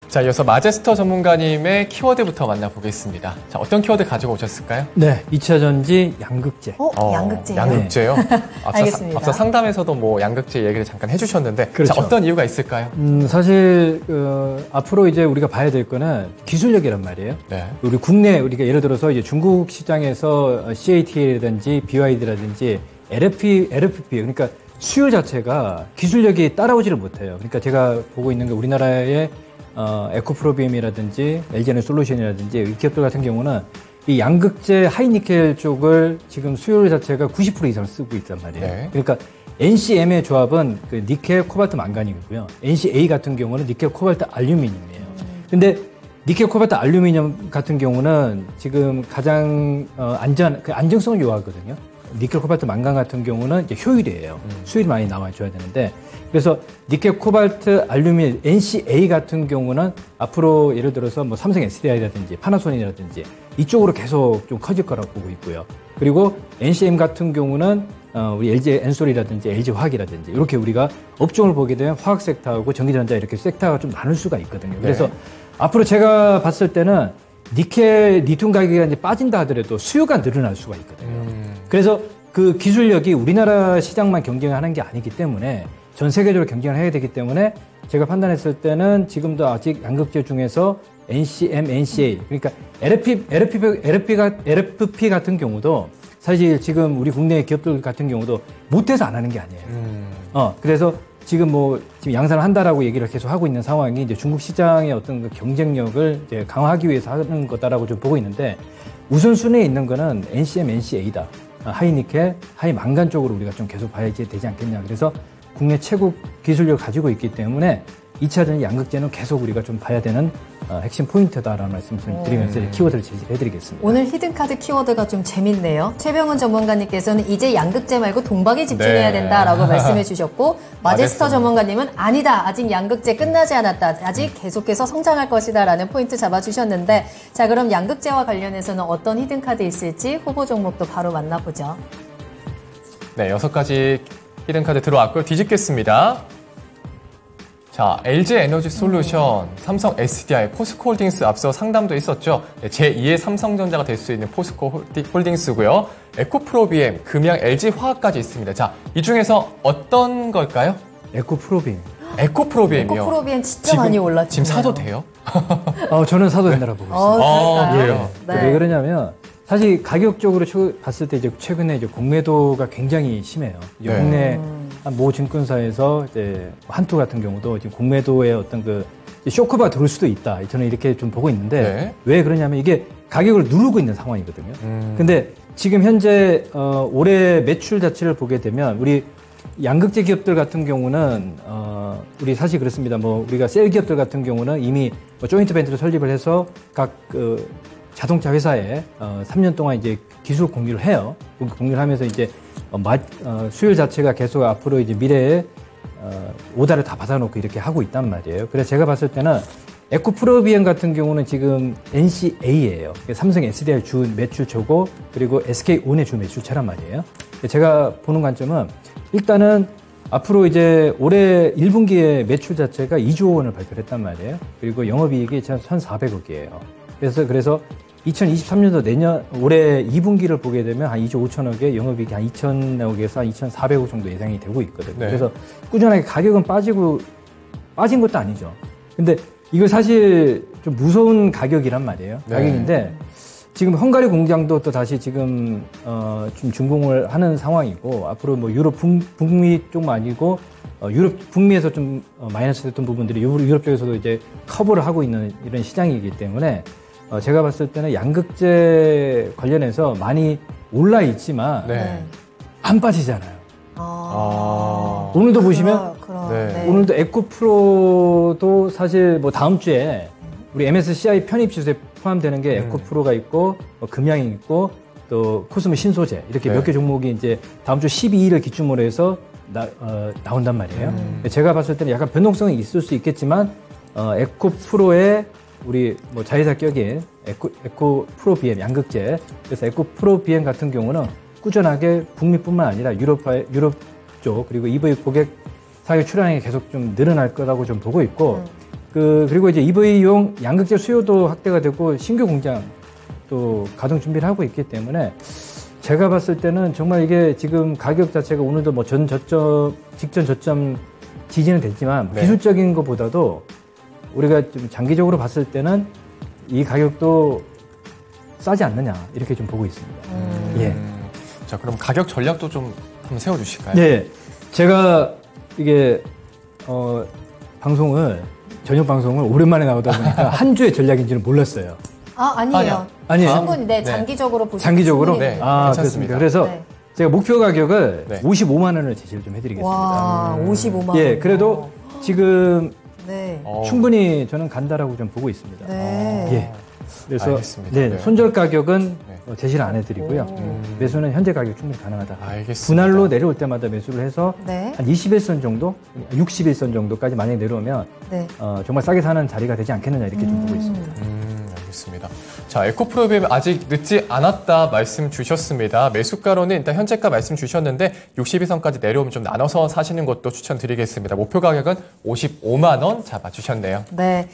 자, 이어서 마제스터 전문가님의 키워드부터 만나보겠습니다. 자, 어떤 키워드 가지고 오셨을까요? 네, 2차 전지 양극재. 양극재요? 양극재요? 네. 앞서 상담에서도 뭐 양극재 얘기를 잠깐 해주셨는데, 그렇죠. 자, 어떤 이유가 있을까요? 사실 앞으로 이제 우리가 봐야 될 거는 기술력이란 말이에요. 네. 우리 국내 우리가 예를 들어서 이제 중국 시장에서 CATL이라든지 BYD라든지 LFP 그러니까 수요 자체가 기술력이 따라오지를 못해요. 그러니까 제가 보고 있는 게 우리나라의 에코프로비엠이라든지 LG에너솔루션이라든지 이 기업들 같은 경우는 이 양극재 하이니켈 쪽을 지금 수요 자체가 90% 이상 쓰고 있단 말이에요. 네. 그러니까 NCM의 조합은 그 니켈, 코발트, 망간이고요. NCA 같은 경우는 니켈, 코발트, 알루미늄이에요. 근데 니켈, 코발트, 알루미늄 같은 경우는 지금 가장 안정성을 요하거든요. 니켈, 코발트, 망간 같은 경우는 이제 효율이에요. 수율이 많이 나와줘야 되는데, 그래서 니켈, 코발트, 알루미늄, NCA 같은 경우는 앞으로 예를 들어서 뭐 삼성 SDI라든지 파나소닉이라든지 이쪽으로 계속 좀 커질 거라고 보고 있고요. 그리고 NCM 같은 경우는 우리 LG 엔솔이라든지 LG 화학이라든지 이렇게 우리가 업종을 보게 되면 화학 섹터하고 전기전자 이렇게 섹터가 좀 나눌 수가 있거든요. 그래서 네. 앞으로 제가 봤을 때는 니켈, 리튬 가격이 이제 빠진다 하더라도 수요가 늘어날 수가 있거든요. 그래서 그 기술력이 우리나라 시장만 경쟁하는 게 아니기 때문에 전 세계적으로 경쟁을 해야 되기 때문에 제가 판단했을 때는 지금도 아직 양극재 중에서 NCM, NCA 그러니까 LFP 같은 경우도 사실 지금 우리 국내 기업들 같은 경우도 못해서 안 하는 게 아니에요. 그래서 지금 지금 양산을 한다라고 얘기를 계속 하고 있는 상황이 이제 중국 시장의 어떤 그 경쟁력을 이제 강화하기 위해서 하는 거다라고 좀 보고 있는데 우선순위에 있는 거는 NCM, NCA다. 하이니켈, 하이망간 쪽으로 우리가 좀 계속 봐야 되지 않겠냐. 그래서 국내 최고 기술력을 가지고 있기 때문에 2차 전지 양극재는 계속 우리가 좀 봐야 되는 핵심 포인트다라는 말씀을 드리면서 키워드를 제시를 해드리겠습니다. 오늘 히든카드 키워드가 좀 재밌네요. 최병훈 전문가님께서는 이제 양극재 말고 동박에 집중해야 된다라고 말씀해 주셨고 마제스터 전문가님은 아니다. 아직 양극재 끝나지 않았다. 아직 계속해서 성장할 것이다라는 포인트 잡아주셨는데 자 그럼 양극재와 관련해서는 어떤 히든카드 있을지 후보 종목도 바로 만나보죠. 네, 6가지 히든카드 들어왔고요. 뒤집겠습니다. 자, LG 에너지 솔루션, 삼성 SDI, 포스코홀딩스 앞서 상담도 있었죠. 제2의 삼성전자가 될 수 있는 포스코홀딩스고요. 에코프로비엠, 금양 LG 화학까지 있습니다. 자, 이 중에서 어떤 걸까요? 에코프로비엠. 에코프로비엠이요. 에코프로비엠 진짜 많이 올랐죠. 지금 사도 돼요? 저는 사도 된다고 보고 있습니다. 그래요? 네. 왜 그러냐면 사실 가격적으로 봤을 때 이제 최근에 이제 공매도가 굉장히 심해요. 이제 국내 모 증권사에서 이제 한투 같은 경우도 지금 공매도의 어떤 그 쇼크가 들어올 수도 있다. 저는 이렇게 좀 보고 있는데 네. 왜 그러냐면 이게 가격을 누르고 있는 상황이거든요. 근데 지금 현재 올해 매출 자체를 보게 되면 우리 양극재 기업들 같은 경우는 우리 사실 그렇습니다. 우리가 셀 기업들 같은 경우는 이미 조인트 벤처를 설립을 해서 각 자동차 회사에 3년 동안 이제 기술 공유를 해요. 공유를 하면서 이제 수율 자체가 계속 앞으로 이제 미래에 오다를 다 받아놓고 이렇게 하고 있단 말이에요. 그래서 제가 봤을 때는 에코프로비엠 같은 경우는 지금 NCA예요. 삼성 SDI 주 매출처고 그리고 SK온의 주 매출처란 말이에요. 제가 보는 관점은 일단은 앞으로 이제 올해 1분기에 매출 자체가 2조 원을 발표를 했단 말이에요. 그리고 영업이익이 1,400억이에요. 그래서 2023년도 올해 2분기를 보게 되면 한 2조 5천억에 영업이익이 한 2천억에서 한 2,400억 정도 예상이 되고 있거든요. 네. 그래서 꾸준하게 가격은 빠진 것도 아니죠. 근데 이거 사실 좀 무서운 가격이란 말이에요. 네. 가격인데 지금 헝가리 공장도 또 다시 지금 좀 준공을 하는 상황이고 앞으로 유럽 북미 쪽만 아니고 유럽 북미에서 좀 마이너스 됐던 부분들이 유럽 쪽에서도 이제 커버를 하고 있는 이런 시장이기 때문에 제가 봤을 때는 양극재 관련해서 많이 올라 있지만 네. 안 빠지잖아요. 오늘도 보시면 네. 오늘도 에코프로도 사실 다음 주에 우리 MSCI 편입 지수에 포함되는 게 에코프로가 있고 금양이 있고 또 코스모 신소재 이렇게 몇 개 종목이 이제 다음 주 12일을 기준으로 해서 나온단 말이에요. 제가 봤을 때는 약간 변동성이 있을 수 있겠지만 에코프로의 우리 자회사 격인 에코프로비엠 양극재 그래서 에코프로비엠 같은 경우는 꾸준하게 북미뿐만 아니라 유럽 쪽 그리고 EV 고객 사격 출하량이 계속 좀 늘어날 거라고 좀 보고 있고 그리고 이제 EV용 양극재 수요도 확대가 되고 신규 공장 또 가동 준비를 하고 있기 때문에 제가 봤을 때는 정말 이게 지금 가격 자체가 오늘도 뭐 직전 저점 지지는 됐지만 네. 기술적인 것보다도 우리가 좀 장기적으로 봤을 때는 이 가격도 싸지 않느냐 이렇게 좀 보고 있습니다. 예. 자, 그럼 가격 전략도 좀 한번 세워주실까요? 네. 제가 이게 저녁 방송을 오랜만에 나오다 보니까 한 주의 전략인지는 몰랐어요. 아니에요. 아니에요? 충분히 네, 네. 장기적으로 보시면 장기적으로? 충분히 네. 아, 괜찮습니다. 그렇습니다. 그래서 네. 제가 목표 가격을 네. 55만 원을 제시를 좀 해드리겠습니다. 와, 55만 원. 예, 그래도 지금 네. 충분히 저는 간다라고 좀 보고 있습니다. 네. 예. 그래서 알겠습니다. 네, 네. 손절 가격은 네. 제시를 안 해드리고요. 매수는 현재 가격 충분히 가능하다. 알겠습니다. 분할로 내려올 때마다 매수를 해서 네. 한 21선 정도, 61선 정도까지 만약에 내려오면 네. 정말 싸게 사는 자리가 되지 않겠느냐 이렇게 좀 보고 있습니다. 알겠습니다. 자, 에코프로비엠 아직 늦지 않았다 말씀 주셨습니다. 매수가로는 일단 현재가 말씀 주셨는데 62선까지 내려오면 좀 나눠서 사시는 것도 추천드리겠습니다. 목표 가격은 55만 원 잡아주셨네요. 네.